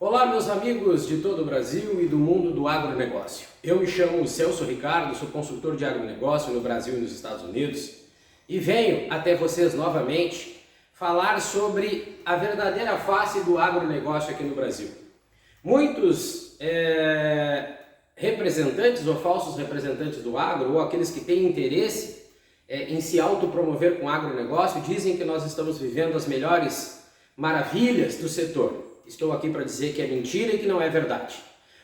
Olá, meus amigos de todo o Brasil e do mundo do agronegócio. Eu me chamo Celso Ricardo, sou consultor de agronegócio no Brasil e nos Estados Unidos e venho até vocês novamente falar sobre a verdadeira face do agronegócio aqui no Brasil. Muitos representantes ou falsos representantes do agro, ou aqueles que têm interesse em se autopromover com o agronegócio, dizem que nós estamos vivendo as melhores maravilhas do setor. Estou aqui para dizer que é mentira e que não é verdade.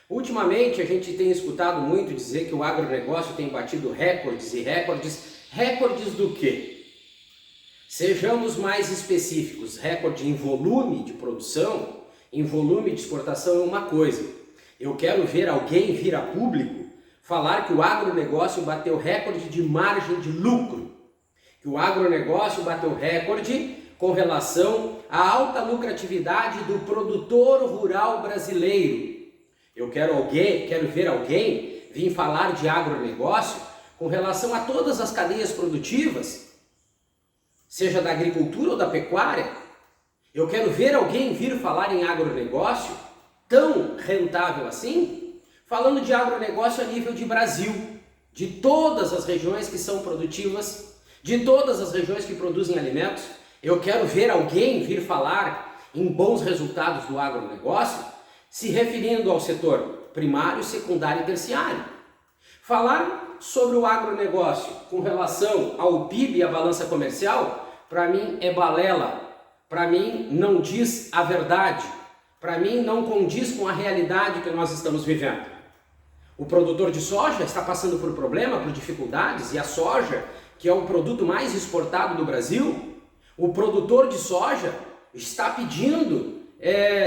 Ultimamente a gente tem escutado muito dizer que o agronegócio tem batido recordes e recordes. Recordes do quê? Sejamos mais específicos. Recorde em volume de produção, em volume de exportação é uma coisa. Eu quero ver alguém vir a público falar que o agronegócio bateu recorde de margem de lucro. Que o agronegócio bateu recorde com relação à alta lucratividade do produtor rural brasileiro. Eu quero ver alguém vir falar de agronegócio com relação a todas as cadeias produtivas, seja da agricultura ou da pecuária. Eu quero ver alguém vir falar em agronegócio tão rentável assim, falando de agronegócio a nível de Brasil, de todas as regiões que são produtivas, de todas as regiões que produzem alimentos. Eu quero ver alguém vir falar em bons resultados do agronegócio, se referindo ao setor primário, secundário e terciário. Falar sobre o agronegócio com relação ao PIB e à balança comercial, para mim é balela, para mim não diz a verdade, para mim não condiz com a realidade que nós estamos vivendo. O produtor de soja está passando por problema, por dificuldades, e a soja, que é o produto mais exportado do Brasil, o produtor de soja está pedindo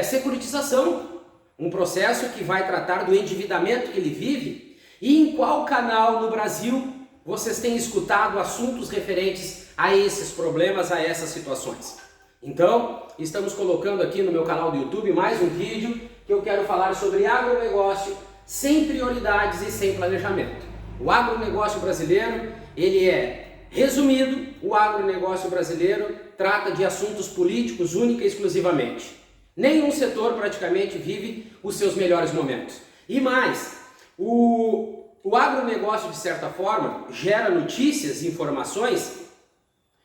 securitização, um processo que vai tratar do endividamento que ele vive. E em qual canal no Brasil vocês têm escutado assuntos referentes a esses problemas, a essas situações? Então, estamos colocando aqui no meu canal do YouTube mais um vídeo que eu quero falar sobre agronegócio sem prioridades e sem planejamento. O agronegócio brasileiro, ele é resumido, o agronegócio brasileiro trata de assuntos políticos única e exclusivamente. Nenhum setor praticamente vive os seus melhores momentos. E mais, o agronegócio, de certa forma, gera notícias e informações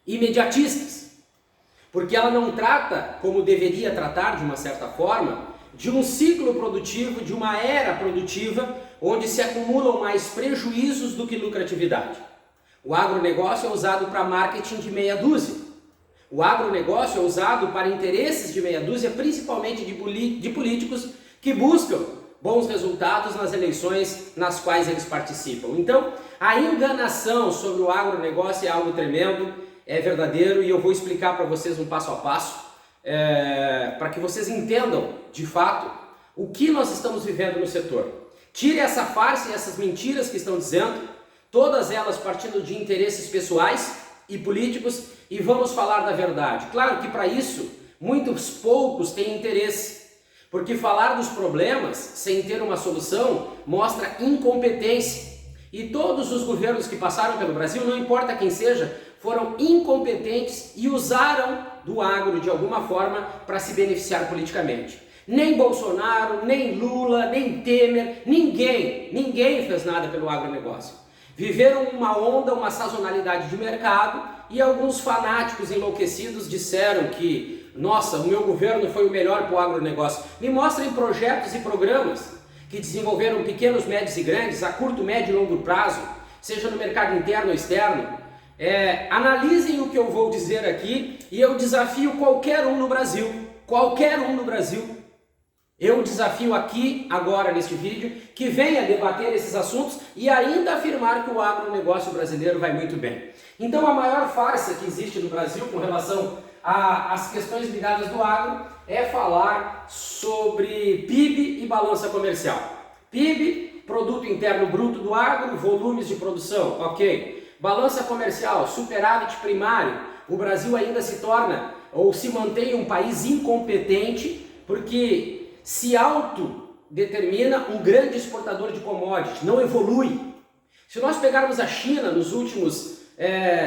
imediatistas, porque ela não trata, como deveria tratar de uma certa forma, de um ciclo produtivo, de uma era produtiva, onde se acumulam mais prejuízos do que lucratividade. O agronegócio é usado para marketing de meia dúzia. O agronegócio é usado para interesses de meia dúzia, principalmente de políticos que buscam bons resultados nas eleições nas quais eles participam. Então, a enganação sobre o agronegócio é algo tremendo, é verdadeiro, e eu vou explicar para vocês um passo a passo, para que vocês entendam, de fato, o que nós estamos vivendo no setor. Tire essa farsa e essas mentiras que estão dizendo, todas elas partindo de interesses pessoais e políticos, e vamos falar da verdade. Claro que para isso, muitos poucos têm interesse, porque falar dos problemas sem ter uma solução mostra incompetência. E todos os governos que passaram pelo Brasil, não importa quem seja, foram incompetentes e usaram do agro de alguma forma para se beneficiar politicamente. Nem Bolsonaro, nem Lula, nem Temer, ninguém fez nada pelo agronegócio. Viveram uma onda, uma sazonalidade de mercado, e alguns fanáticos enlouquecidos disseram que, nossa, o meu governo foi o melhor para o agronegócio. Me mostrem projetos e programas que desenvolveram pequenos, médios e grandes, a curto, médio e longo prazo, seja no mercado interno ou externo. Analisem o que eu vou dizer aqui, e eu desafio qualquer um no Brasil, eu desafio aqui, agora neste vídeo, que venha debater esses assuntos e ainda afirmar que o agronegócio brasileiro vai muito bem. Então, a maior farsa que existe no Brasil com relação às questões ligadas do agro é falar sobre PIB e balança comercial. PIB, Produto Interno Bruto do agro, volumes de produção, ok. Balança comercial, superávit primário. O Brasil ainda se torna ou se mantém um país incompetente porque se autodetermina um grande exportador de commodities, não evolui. Se nós pegarmos a China nos últimos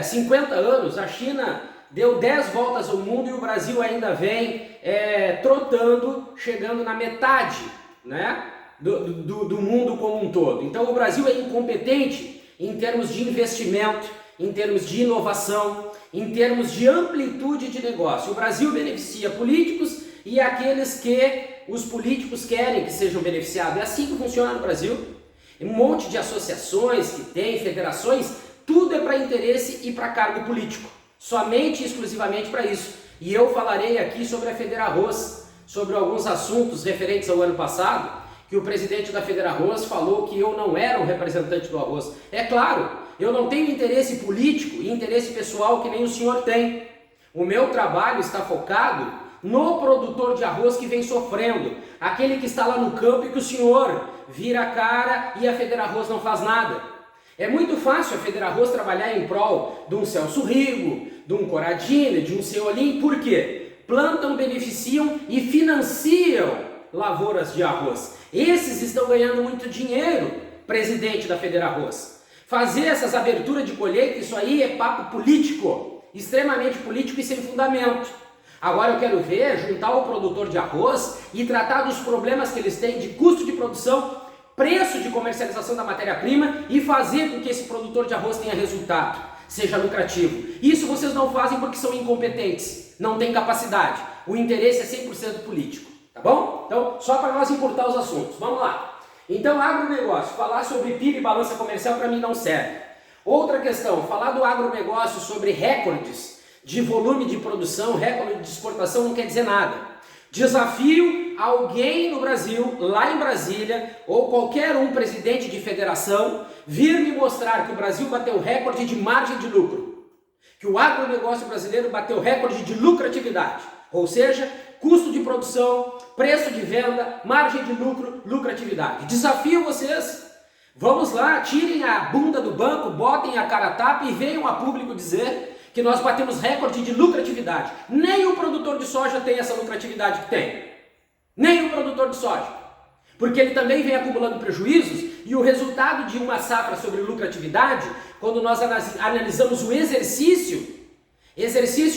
50 anos, a China deu 10 voltas ao mundo e o Brasil ainda vem trotando, chegando na metade, né, do mundo como um todo. Então o Brasil é incompetente em termos de investimento, em termos de inovação, em termos de amplitude de negócio. O Brasil beneficia políticos e aqueles que os políticos querem que sejam beneficiados. É assim que funciona no Brasil. Um monte de associações que tem, federações, tudo é para interesse e para cargo político. Somente e exclusivamente para isso. E eu falarei aqui sobre a Federarroz, sobre alguns assuntos referentes ao ano passado, que o presidente da Federarroz falou que eu não era um representante do arroz. É claro, eu não tenho interesse político e interesse pessoal que nem o senhor tem. O meu trabalho está focado no produtor de arroz que vem sofrendo, aquele que está lá no campo e que o senhor vira a cara e a Federarroz não faz nada. É muito fácil a Federarroz trabalhar em prol de um Celso Rigo, de um Corradini, de um Ceolim, por quê? Plantam, beneficiam e financiam lavouras de arroz. Esses estão ganhando muito dinheiro, presidente da Federarroz. Fazer essas aberturas de colheita, isso aí é papo político, extremamente político e sem fundamento. Agora eu quero ver, juntar o produtor de arroz e tratar dos problemas que eles têm de custo de produção, preço de comercialização da matéria-prima e fazer com que esse produtor de arroz tenha resultado, seja lucrativo. Isso vocês não fazem porque são incompetentes, não têm capacidade. O interesse é 100% político, tá bom? Então, só para nós encurtar os assuntos, vamos lá. Então, agronegócio, falar sobre PIB e balança comercial para mim não serve. Outra questão, falar do agronegócio sobre recordes de volume de produção, recorde de exportação não quer dizer nada. Desafio alguém no Brasil, lá em Brasília, ou qualquer um presidente de federação, vir me mostrar que o Brasil bateu recorde de margem de lucro, que o agronegócio brasileiro bateu recorde de lucratividade, ou seja, custo de produção, preço de venda, margem de lucro, lucratividade. Desafio vocês, vamos lá, tirem a bunda do banco, botem a cara a tapa e venham a público dizer que nós batemos recorde de lucratividade. Nem o produtor de soja tem essa lucratividade que tem. Nem o produtor de soja. Porque ele também vem acumulando prejuízos e o resultado de uma safra sobre lucratividade, quando nós analisamos o exercício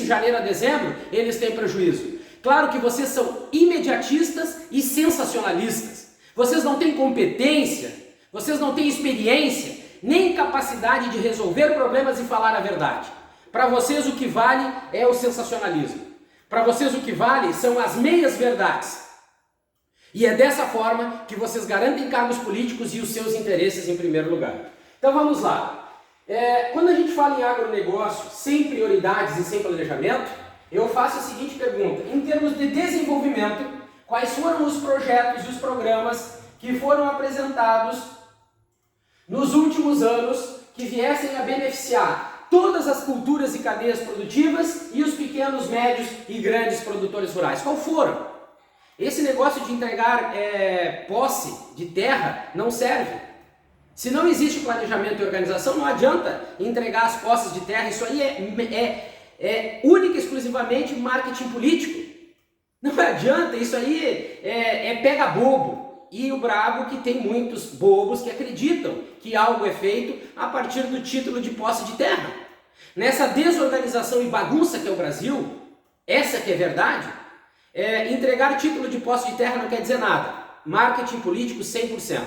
janeiro a dezembro, eles têm prejuízo. Claro que vocês são imediatistas e sensacionalistas. Vocês não têm competência, vocês não têm experiência, nem capacidade de resolver problemas e falar a verdade. Para vocês o que vale é o sensacionalismo. Para vocês o que vale são as meias verdades. E é dessa forma que vocês garantem cargos políticos e os seus interesses em primeiro lugar. Então vamos lá. Quando a gente fala em agronegócio sem prioridades e sem planejamento, eu faço a seguinte pergunta. Em termos de desenvolvimento, quais foram os projetos e os programas que foram apresentados nos últimos anos que viessem a beneficiar todas as culturas e cadeias produtivas e os pequenos, médios e grandes produtores rurais? Qual foram? Esse negócio de entregar posse de terra não serve. Se não existe planejamento e organização, não adianta entregar as posses de terra. Isso aí é única e exclusivamente marketing político. Não adianta, isso aí é pega bobo. E o brabo que tem muitos bobos que acreditam que algo é feito a partir do título de posse de terra. Nessa desorganização e bagunça que é o Brasil, essa que é verdade, entregar título de posse de terra não quer dizer nada. Marketing político 100%.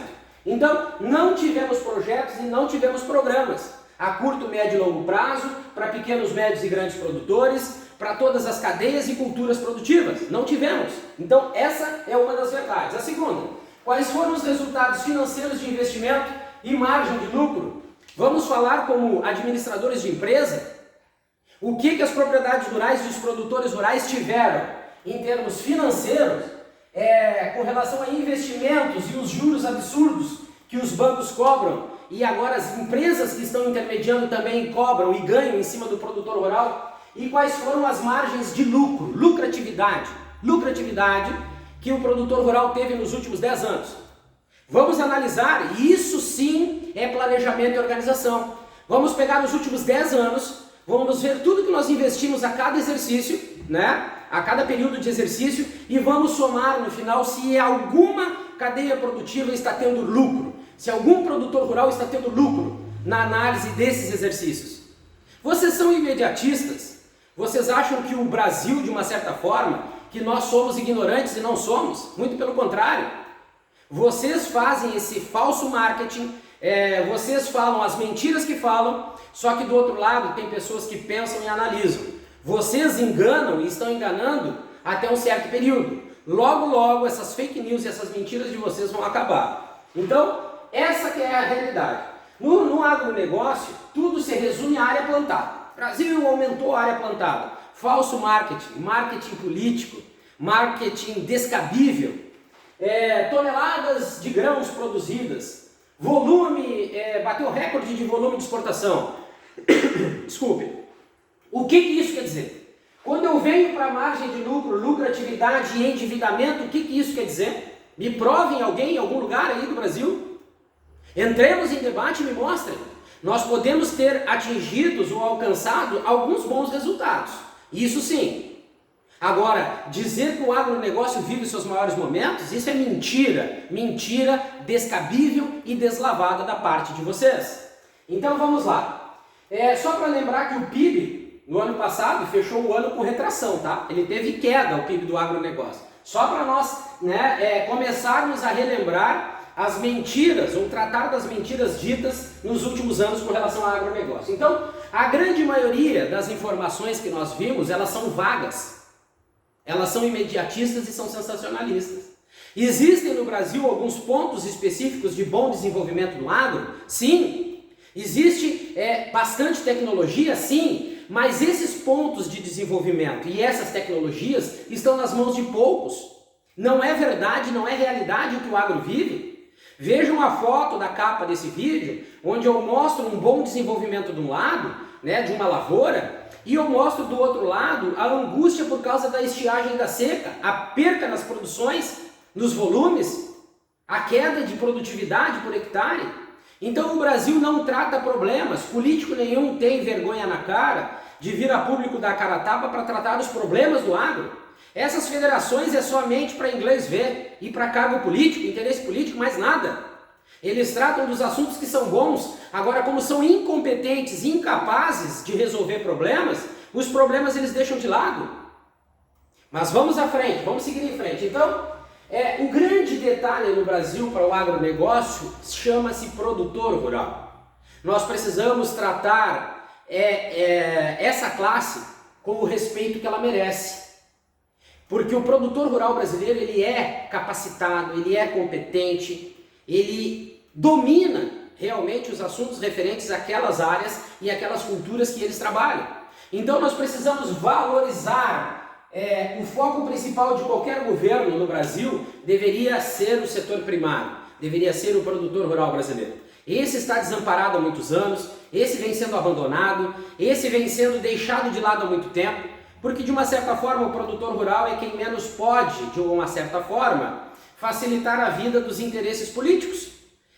Então, não tivemos projetos e não tivemos programas a curto, médio e longo prazo para pequenos, médios e grandes produtores, para todas as cadeias e culturas produtivas. Não tivemos. Então, essa é uma das verdades. A segunda, quais foram os resultados financeiros de investimento e margem de lucro? Vamos falar como administradores de empresa? O que as propriedades rurais e os produtores rurais tiveram em termos financeiros com relação a investimentos e os juros absurdos que os bancos cobram e agora as empresas que estão intermediando também cobram e ganham em cima do produtor rural? E quais foram as margens de lucro, lucratividade que o produtor rural teve nos últimos 10 anos? Vamos analisar, e isso sim é planejamento e organização. Vamos pegar nos últimos 10 anos, vamos ver tudo que nós investimos a cada exercício, né? A cada período de exercício, e vamos somar no final se alguma cadeia produtiva está tendo lucro, se algum produtor rural está tendo lucro na análise desses exercícios. Vocês são imediatistas, Vocês acham que o Brasil, de uma certa forma, que nós somos ignorantes e não somos? Muito pelo contrário. Vocês fazem esse falso marketing, vocês falam as mentiras que falam, só que do outro lado tem pessoas que pensam e analisam. Vocês enganam e estão enganando até um certo período. Logo, logo, essas fake news e essas mentiras de vocês vão acabar. Então, essa que é a realidade. No agronegócio, tudo se resume à área plantada. O Brasil aumentou a área plantada. Falso marketing, marketing político, marketing descabível, toneladas de grãos produzidas, volume, bateu recorde de volume de exportação. Desculpe. O que isso quer dizer? Quando eu venho para a margem de lucro, lucratividade e endividamento, o que isso quer dizer? Me provem alguém em algum lugar aí do Brasil? Entremos em debate e me mostrem. Nós podemos ter atingidos ou alcançado alguns bons resultados. Isso sim. Agora, dizer que o agronegócio vive seus maiores momentos, isso é mentira. Mentira descabível e deslavada da parte de vocês. Então vamos lá. Só para lembrar que o PIB, no ano passado, fechou o ano com retração, tá? Ele teve queda, o PIB do agronegócio. Só para nós começarmos a relembrar as mentiras, ou tratar das mentiras ditas nos últimos anos com relação ao agronegócio. Então, a grande maioria das informações que nós vimos, elas são vagas. Elas são imediatistas e são sensacionalistas. Existem no Brasil alguns pontos específicos de bom desenvolvimento do agro? Sim. Existe bastante tecnologia? Sim. Mas esses pontos de desenvolvimento e essas tecnologias estão nas mãos de poucos. Não é verdade, não é realidade o que o agro vive. Vejam a foto da capa desse vídeo, onde eu mostro um bom desenvolvimento de um lado, de uma lavoura, e eu mostro do outro lado a angústia por causa da estiagem da seca, a perca nas produções, nos volumes, a queda de produtividade por hectare. Então o Brasil não trata problemas, político nenhum tem vergonha na cara de vir a público dar cara a tapa para tratar os problemas do agro. Essas federações é somente para inglês ver e para cargo político, interesse político, mais nada. Eles tratam dos assuntos que são bons, agora como são incompetentes, incapazes de resolver problemas, os problemas eles deixam de lado. Mas vamos à frente, vamos seguir em frente. Então, o grande detalhe no Brasil para o agronegócio chama-se produtor rural. Nós precisamos tratar essa classe com o respeito que ela merece. Porque o produtor rural brasileiro, ele é capacitado, ele é competente, ele domina realmente os assuntos referentes àquelas áreas e àquelas culturas que eles trabalham. Então nós precisamos valorizar, o foco principal de qualquer governo no Brasil deveria ser o setor primário, deveria ser o produtor rural brasileiro. Esse está desamparado há muitos anos, esse vem sendo abandonado, esse vem sendo deixado de lado há muito tempo. Porque de uma certa forma o produtor rural é quem menos pode, de uma certa forma, facilitar a vida dos interesses políticos.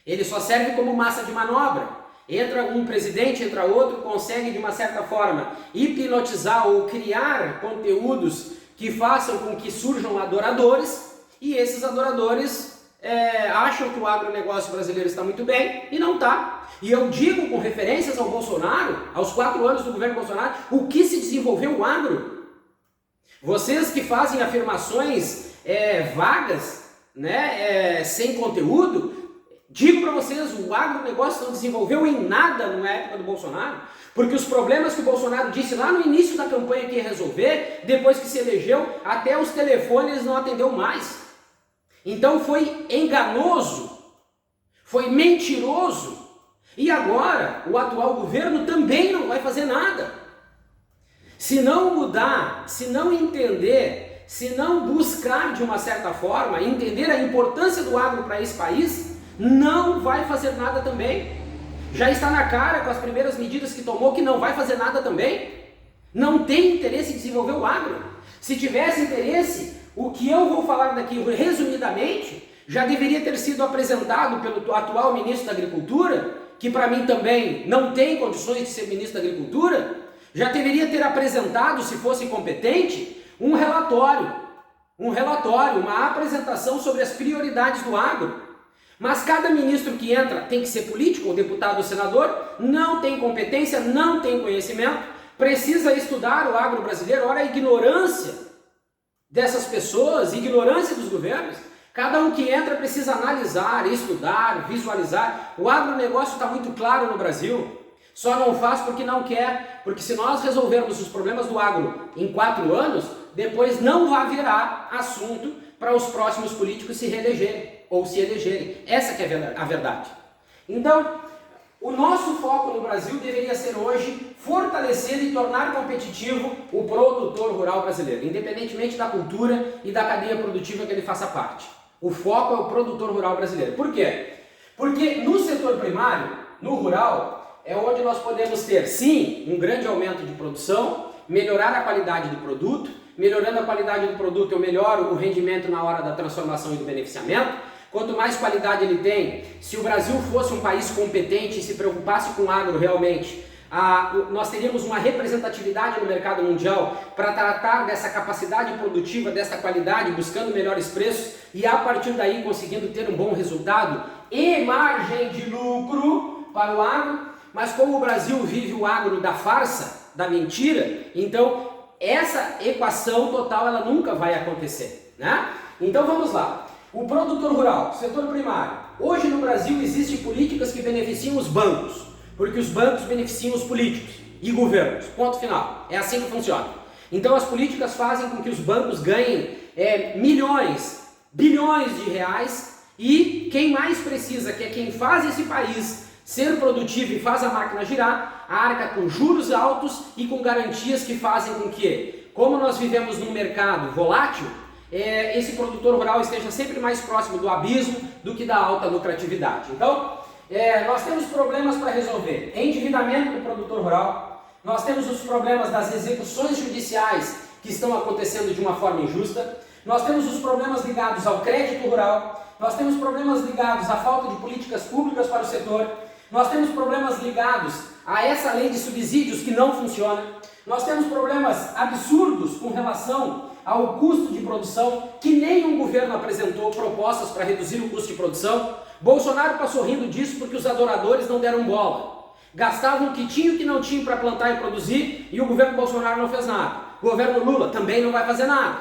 Ele só serve como massa de manobra. Entra um presidente, entra outro, consegue de uma certa forma hipnotizar ou criar conteúdos que façam com que surjam adoradores, e esses adoradores acham que o agronegócio brasileiro está muito bem e não está. E eu digo com referências ao Bolsonaro, aos 4 anos do governo Bolsonaro, o que se desenvolveu o agro. Vocês que fazem afirmações vagas, sem conteúdo, digo para vocês, o agronegócio não desenvolveu em nada na época do Bolsonaro, porque os problemas que o Bolsonaro disse lá no início da campanha que ia resolver, depois que se elegeu, até os telefones não atendeu mais. Então foi enganoso, foi mentiroso, e agora o atual governo também não vai fazer nada. Se não mudar, se não entender, se não buscar de uma certa forma, entender a importância do agro para esse país, não vai fazer nada também. Já está na cara com as primeiras medidas que tomou que não vai fazer nada também. Não tem interesse em desenvolver o agro. Se tivesse interesse, o que eu vou falar daqui resumidamente, já deveria ter sido apresentado pelo atual ministro da Agricultura, que para mim também não tem condições de ser ministro da Agricultura. Já deveria ter apresentado, se fosse competente, um relatório, uma apresentação sobre as prioridades do agro. Mas cada ministro que entra tem que ser político, ou deputado ou senador, não tem competência, não tem conhecimento, precisa estudar o agro brasileiro. Ora, a ignorância dessas pessoas, ignorância dos governos. Cada um que entra precisa analisar, estudar, visualizar. O agronegócio está muito claro no Brasil. Só não faz porque não quer, porque se nós resolvermos os problemas do agro em 4 anos, depois não haverá assunto para os próximos políticos se reelegerem ou se elegerem. Essa que é a verdade. Então, o nosso foco no Brasil deveria ser hoje fortalecer e tornar competitivo o produtor rural brasileiro, independentemente da cultura e da cadeia produtiva que ele faça parte. O foco é o produtor rural brasileiro. Por quê? Porque no setor primário, no rural, é onde nós podemos ter, sim, um grande aumento de produção, melhorar a qualidade do produto. Melhorando a qualidade do produto, eu melhoro o rendimento na hora da transformação e do beneficiamento. Quanto mais qualidade ele tem, se o Brasil fosse um país competente e se preocupasse com o agro realmente, nós teríamos uma representatividade no mercado mundial para tratar dessa capacidade produtiva, dessa qualidade, buscando melhores preços e a partir daí conseguindo ter um bom resultado e margem de lucro para o agro. Mas como o Brasil vive o agro da farsa, da mentira, então essa equação total ela nunca vai acontecer, né? Então vamos lá. O produtor rural, setor primário. Hoje no Brasil existem políticas que beneficiam os bancos, porque os bancos beneficiam os políticos e governos. Ponto final. É assim que funciona. Então as políticas fazem com que os bancos ganhem milhões, bilhões de reais e quem mais precisa, que é quem faz esse país ser produtivo e faz a máquina girar, arca com juros altos e com garantias que fazem com que, como nós vivemos num mercado volátil, esse produtor rural esteja sempre mais próximo do abismo do que da alta lucratividade. Então, nós temos problemas para resolver. Endividamento do produtor rural, nós temos os problemas das execuções judiciais que estão acontecendo de uma forma injusta, nós temos os problemas ligados ao crédito rural, nós temos problemas ligados à falta de políticas públicas para o setor, nós temos problemas ligados a essa lei de subsídios que não funciona, nós temos problemas absurdos com relação ao custo de produção, que nenhum governo apresentou propostas para reduzir o custo de produção. Bolsonaro passou rindo disso porque os adoradores não deram bola. Gastavam o que tinham e o que não tinham para plantar e produzir e o governo Bolsonaro não fez nada. O governo Lula também não vai fazer nada.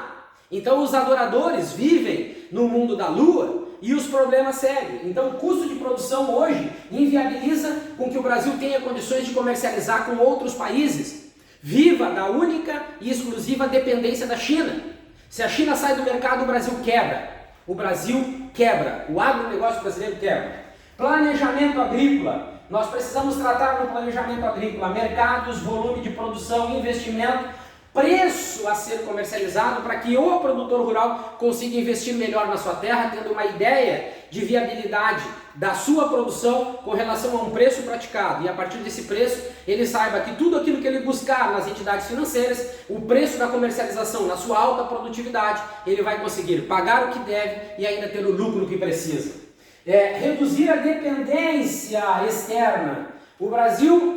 Então os adoradores vivem no mundo da lua e os problemas seguem. Então o custo de produção hoje inviabiliza com que o Brasil tenha condições de comercializar com outros países. Viva da única e exclusiva dependência da China. Se a China sai do mercado, o Brasil quebra. O Brasil quebra. O agronegócio brasileiro quebra. Planejamento agrícola. Nós precisamos tratar no planejamento agrícola mercados, volume de produção, investimento, preço a ser comercializado para que o produtor rural consiga investir melhor na sua terra, tendo uma ideia de viabilidade da sua produção com relação a um preço praticado. E a partir desse preço, ele saiba que tudo aquilo que ele buscar nas entidades financeiras, o preço da comercialização na sua alta produtividade, ele vai conseguir pagar o que deve e ainda ter o lucro que precisa. Reduzir a dependência externa. O Brasil...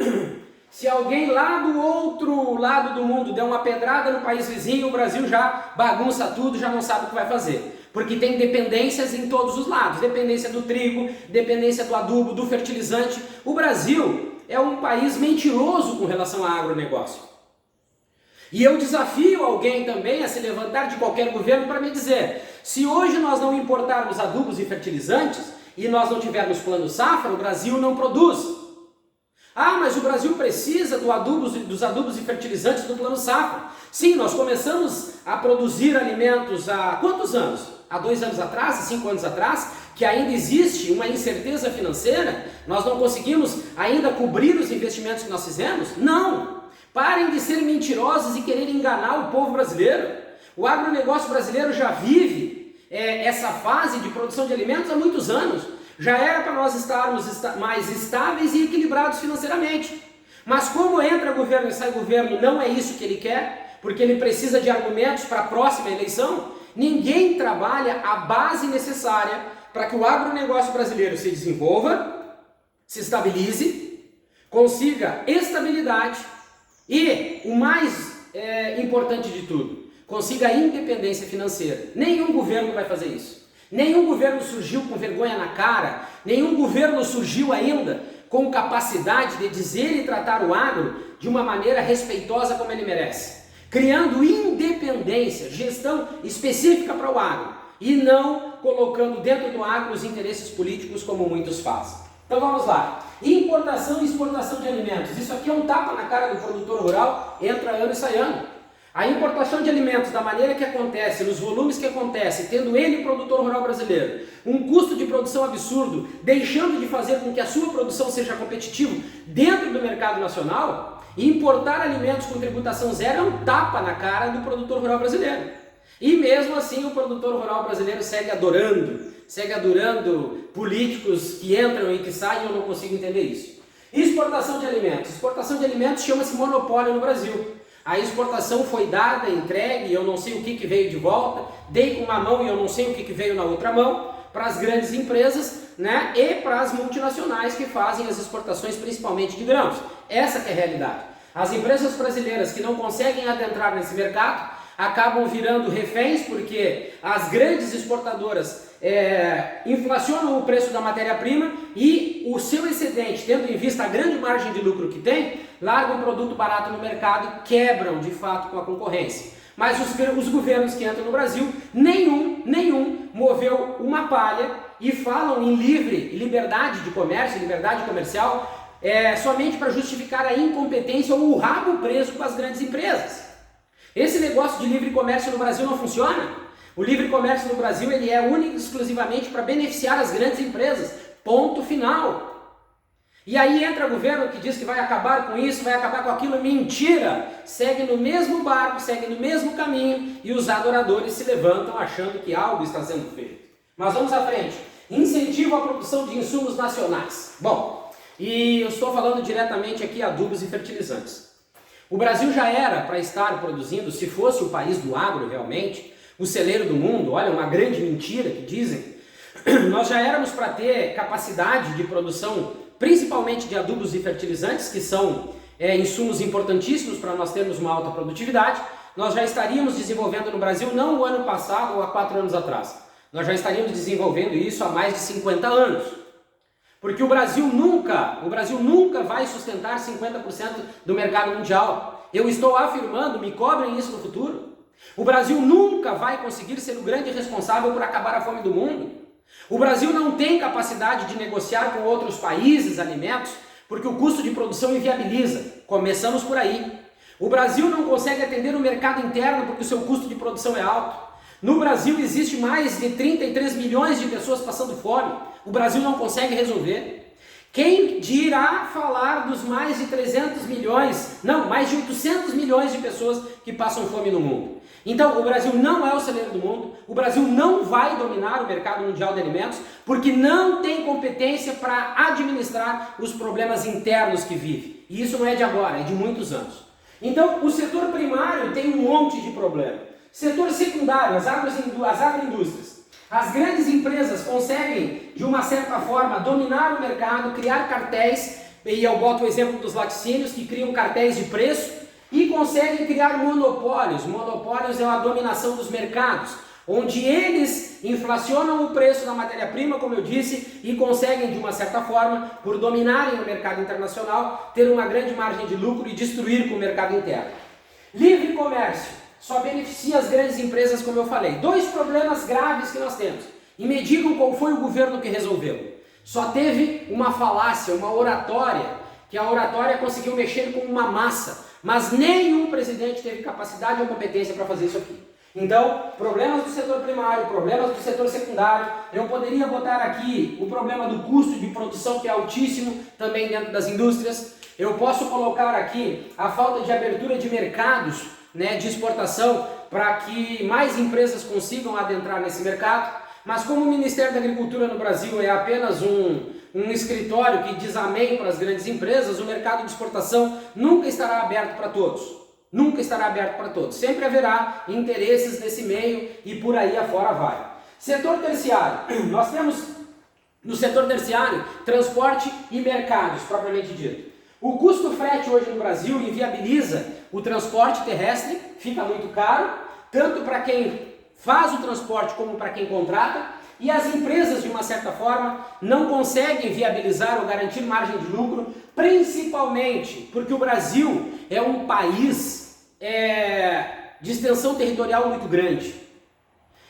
Se alguém lá do outro lado do mundo der uma pedrada no país vizinho, o Brasil já bagunça tudo, já não sabe o que vai fazer. Porque tem dependências em todos os lados. Dependência do trigo, dependência do adubo, do fertilizante. O Brasil é um país mentiroso com relação ao agronegócio. E eu desafio alguém também a se levantar de qualquer governo para me dizer, se hoje nós não importarmos adubos e fertilizantes e nós não tivermos plano safra, o Brasil não produz. Ah, mas o Brasil precisa dos adubos e fertilizantes do plano safra. Sim, nós começamos a produzir alimentos há quantos anos? Há 2 anos atrás, há 5 anos atrás, que ainda existe uma incerteza financeira, nós não conseguimos ainda cobrir os investimentos que nós fizemos? Não! Parem de ser mentirosos e querer enganar o povo brasileiro. O agronegócio brasileiro já vive essa fase de produção de alimentos há muitos anos. Já era para nós estarmos mais estáveis e equilibrados financeiramente. Mas como entra governo e sai governo, não é isso que ele quer, porque ele precisa de argumentos para a próxima eleição. Ninguém trabalha a base necessária para que o agronegócio brasileiro se desenvolva, se estabilize, consiga estabilidade e, o mais importante de tudo, consiga independência financeira. Nenhum governo vai fazer isso. Nenhum governo surgiu com vergonha na cara, nenhum governo surgiu ainda com capacidade de dizer e tratar o agro de uma maneira respeitosa como ele merece, criando independência, gestão específica para o agro e não colocando dentro do agro os interesses políticos como muitos fazem. Então vamos lá, importação e exportação de alimentos, isso aqui é um tapa na cara do produtor rural, entra ano e sai ano. A importação de alimentos da maneira que acontece, nos volumes que acontece, tendo ele, produtor rural brasileiro, um custo de produção absurdo, deixando de fazer com que a sua produção seja competitiva dentro do mercado nacional, importar alimentos com tributação zero é um tapa na cara do produtor rural brasileiro. E mesmo assim o produtor rural brasileiro segue adorando políticos que entram e que saem, eu não consigo entender isso. Exportação de alimentos. Exportação de alimentos chama-se monopólio no Brasil. A exportação foi dada, entregue, eu não sei o que veio de volta, dei com uma mão e eu não sei o que veio na outra mão, para as grandes empresas, né, e para as multinacionais que fazem as exportações principalmente de grãos. Essa que é a realidade. As empresas brasileiras que não conseguem adentrar nesse mercado acabam virando reféns porque as grandes exportadoras inflacionam o preço da matéria-prima e o seu excedente, tendo em vista a grande margem de lucro que tem, largam um produto barato no mercado e quebram de fato com a concorrência. Mas os governos que entram no Brasil, nenhum moveu uma palha e falam em liberdade de comércio, liberdade comercial, somente para justificar a incompetência ou o rabo preso com as grandes empresas. Esse negócio de livre comércio no Brasil não funciona. O livre comércio no Brasil ele é único e exclusivamente para beneficiar as grandes empresas. Ponto final. E aí entra o governo que diz que vai acabar com isso, vai acabar com aquilo. Mentira! Segue no mesmo barco, segue no mesmo caminho e os adoradores se levantam achando que algo está sendo feito. Mas vamos à frente. Incentivo à produção de insumos nacionais. Bom, e eu estou falando diretamente aqui adubos e fertilizantes. O Brasil já era para estar produzindo, se fosse o país do agro realmente, o celeiro do mundo, olha, uma grande mentira que dizem, nós já éramos para ter capacidade de produção, principalmente de adubos e fertilizantes, que são insumos importantíssimos para nós termos uma alta produtividade, nós já estaríamos desenvolvendo no Brasil, não o ano passado ou há 4 anos atrás, nós já estaríamos desenvolvendo isso há mais de 50 anos. Porque o Brasil nunca vai sustentar 50% do mercado mundial. Eu estou afirmando, me cobrem isso no futuro. O Brasil nunca vai conseguir ser o grande responsável por acabar a fome do mundo. O Brasil não tem capacidade de negociar com outros países alimentos, porque o custo de produção inviabiliza. Começamos por aí. O Brasil não consegue atender o mercado interno porque o seu custo de produção é alto. No Brasil existe mais de 33 milhões de pessoas passando fome. O Brasil não consegue resolver. Quem dirá falar dos mais de 300 milhões, não, mais de 800 milhões de pessoas que passam fome no mundo. Então, o Brasil não é o celeiro do mundo, o Brasil não vai dominar o mercado mundial de alimentos, porque não tem competência para administrar os problemas internos que vive. E isso não é de agora, é de muitos anos. Então, o setor primário tem um monte de problema. Setor secundário, as agroindústrias. As grandes empresas conseguem, de uma certa forma, dominar o mercado, criar cartéis, e eu boto o exemplo dos laticínios, que criam cartéis de preço, e conseguem criar monopólios. Monopólios é a dominação dos mercados, onde eles inflacionam o preço da matéria-prima, como eu disse, e conseguem, de uma certa forma, por dominarem o mercado internacional, ter uma grande margem de lucro e destruir com o mercado interno. Livre comércio só beneficia as grandes empresas, como eu falei. 2 problemas graves que nós temos. E me digam qual foi o governo que resolveu. Só teve uma falácia, uma oratória, que a oratória conseguiu mexer com uma massa, mas nenhum presidente teve capacidade ou competência para fazer isso aqui. Então, problemas do setor primário, problemas do setor secundário, eu poderia botar aqui o problema do custo de produção, que é altíssimo também dentro das indústrias. Eu posso colocar aqui a falta de abertura de mercados, de exportação, para que mais empresas consigam adentrar nesse mercado, mas como o Ministério da Agricultura no Brasil é apenas um escritório que diz amém para as grandes empresas, o mercado de exportação nunca estará aberto para todos. Nunca estará aberto para todos. Sempre haverá interesses nesse meio e por aí afora vai. Setor terciário. Nós temos no setor terciário transporte e mercados, propriamente dito. O custo frete hoje no Brasil inviabiliza o transporte terrestre, fica muito caro, tanto para quem faz o transporte como para quem contrata. e as empresas, de uma certa forma, não conseguem viabilizar ou garantir margem de lucro, principalmente porque o Brasil é um país de extensão territorial muito grande.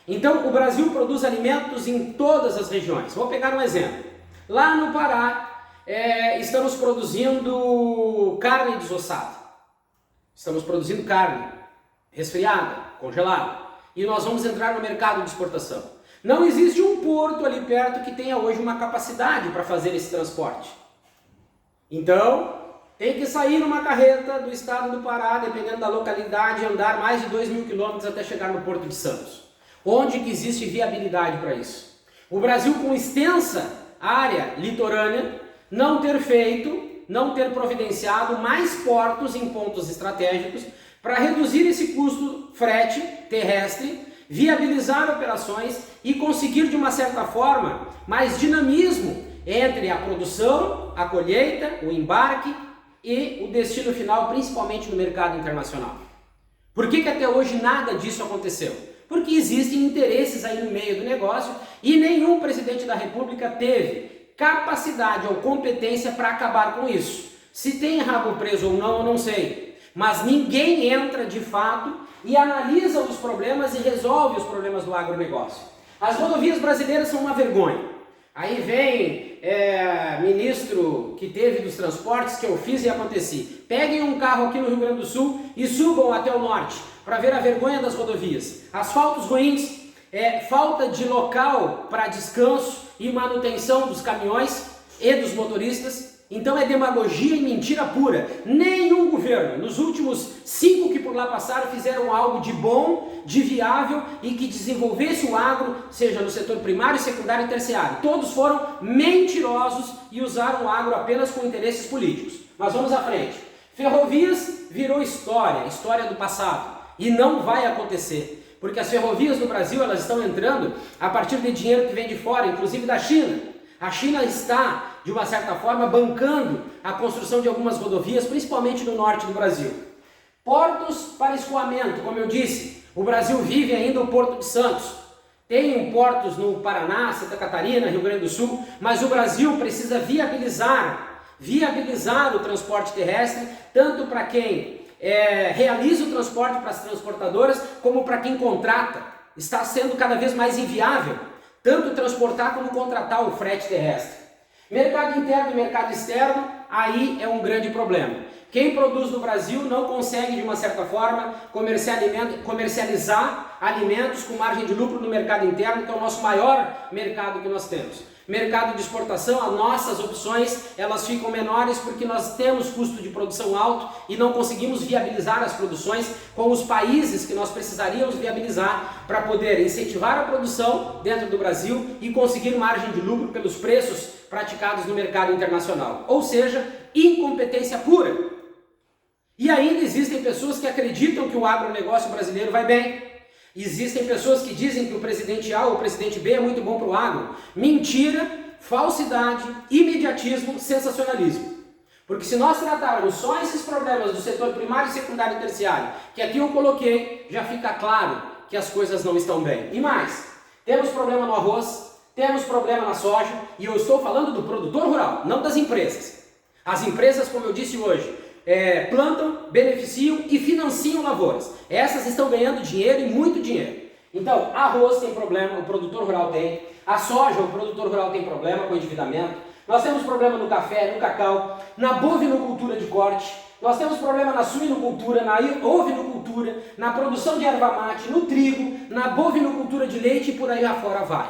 Então, o Brasil produz alimentos em todas as regiões. Vou pegar um exemplo. Lá no Pará, estamos produzindo carne desossada. Estamos produzindo carne resfriada, congelada. E nós vamos entrar no mercado de exportação. Não existe um porto ali perto que tenha hoje uma capacidade para fazer esse transporte. Então, tem que sair numa carreta do estado do Pará, dependendo da localidade, andar mais de 2.000 quilômetros até chegar no Porto de Santos. Onde que existe viabilidade para isso? O Brasil, com extensa área litorânea, não ter providenciado mais portos em pontos estratégicos para reduzir esse custo frete terrestre, viabilizar operações e conseguir, de uma certa forma, mais dinamismo entre a produção, a colheita, o embarque e o destino final, principalmente no mercado internacional. Por que até hoje nada disso aconteceu? Porque existem interesses aí no meio do negócio e nenhum presidente da República teve capacidade ou competência para acabar com isso. Se tem rabo preso ou não, eu não sei. Mas ninguém entra de fato e analisa os problemas e resolve os problemas do agronegócio. As rodovias brasileiras são uma vergonha. Aí vem ministro que teve dos transportes, que eu fiz e aconteci. Peguem um carro aqui no Rio Grande do Sul e subam até o norte para ver a vergonha das rodovias. Asfaltos ruins, falta de local para descanso e manutenção dos caminhões e dos motoristas. Então é demagogia e mentira pura. Nenhum governo, nos últimos 5 que por lá passaram, fizeram algo de bom, de viável e que desenvolvesse o agro, seja no setor primário, secundário e terciário. Todos foram mentirosos e usaram o agro apenas com interesses políticos. Mas vamos à frente. Ferrovias virou história do passado. E não vai acontecer. Porque as ferrovias no Brasil, elas estão entrando a partir de dinheiro que vem de fora, inclusive da China. A China está, de uma certa forma, bancando a construção de algumas rodovias, principalmente no norte do Brasil. Portos para escoamento, como eu disse, o Brasil vive ainda o Porto de Santos. Tem portos no Paraná, Santa Catarina, Rio Grande do Sul, mas o Brasil precisa viabilizar o transporte terrestre, tanto para quem realiza o transporte para as transportadoras, como para quem contrata. Está sendo cada vez mais inviável, tanto transportar como contratar o frete terrestre. Mercado interno e mercado externo, aí é um grande problema. Quem produz no Brasil não consegue, de uma certa forma, comercializar alimentos com margem de lucro no mercado interno, que é o nosso maior mercado que nós temos. Mercado de exportação, as nossas opções, elas ficam menores porque nós temos custo de produção alto e não conseguimos viabilizar as produções com os países que nós precisaríamos viabilizar para poder incentivar a produção dentro do Brasil e conseguir margem de lucro pelos preços praticados no mercado internacional. Ou seja, incompetência pura. E ainda existem pessoas que acreditam que o agronegócio brasileiro vai bem. Existem pessoas que dizem que o presidente A ou o presidente B é muito bom para o agro. Mentira, falsidade, imediatismo, sensacionalismo. Porque se nós tratarmos só esses problemas do setor primário, secundário e terciário, que aqui eu coloquei, já fica claro que as coisas não estão bem. E mais, temos problema no arroz, temos problema na soja, e eu estou falando do produtor rural, não das empresas. As empresas, como eu disse hoje, plantam, beneficiam e financiam lavouras. Essas estão ganhando dinheiro e muito dinheiro. Então, arroz tem problema, o produtor rural tem. A soja, o produtor rural tem problema com endividamento. Nós temos problema no café, no cacau, na bovinocultura de corte. Nós temos problema na suinocultura, na ovinocultura, na produção de erva mate, no trigo, na bovinocultura de leite e por aí afora vai.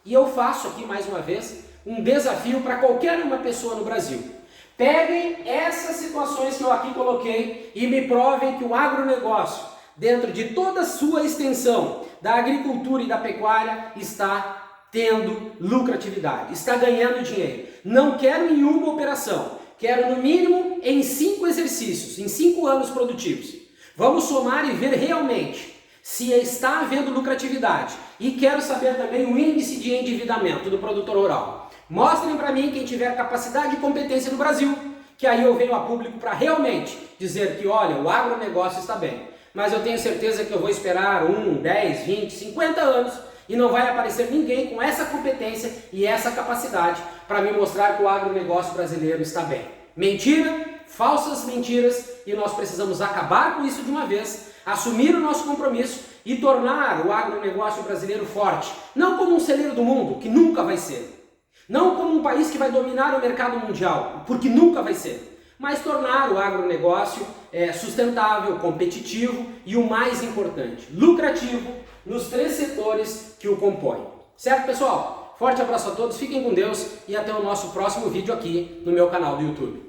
E eu faço aqui mais uma vez um desafio para qualquer uma pessoa no Brasil. Peguem essas situações que eu aqui coloquei e me provem que o agronegócio, dentro de toda a sua extensão da agricultura e da pecuária, está tendo lucratividade, está ganhando dinheiro. Não quero em uma operação, quero no mínimo em 5 exercícios, em 5 anos produtivos. Vamos somar e ver realmente se está havendo lucratividade. E quero saber também o índice de endividamento do produtor rural. Mostrem para mim quem tiver capacidade e competência no Brasil, que aí eu venho a público para realmente dizer que, olha, o agronegócio está bem. Mas eu tenho certeza que eu vou esperar 1, 10, 20, 50 anos E não vai aparecer ninguém com essa competência e essa capacidade para me mostrar que o agronegócio brasileiro está bem. Mentira, falsas mentiras, e nós precisamos acabar com isso de uma vez, assumir o nosso compromisso e tornar o agronegócio brasileiro forte. Não como um celeiro do mundo, que nunca vai ser. Não como um país que vai dominar o mercado mundial, porque nunca vai ser. Mas tornar o agronegócio sustentável, competitivo e o mais importante, lucrativo nos 3 setores que o compõem. Certo, pessoal? Forte abraço a todos, fiquem com Deus e até o nosso próximo vídeo aqui no meu canal do YouTube.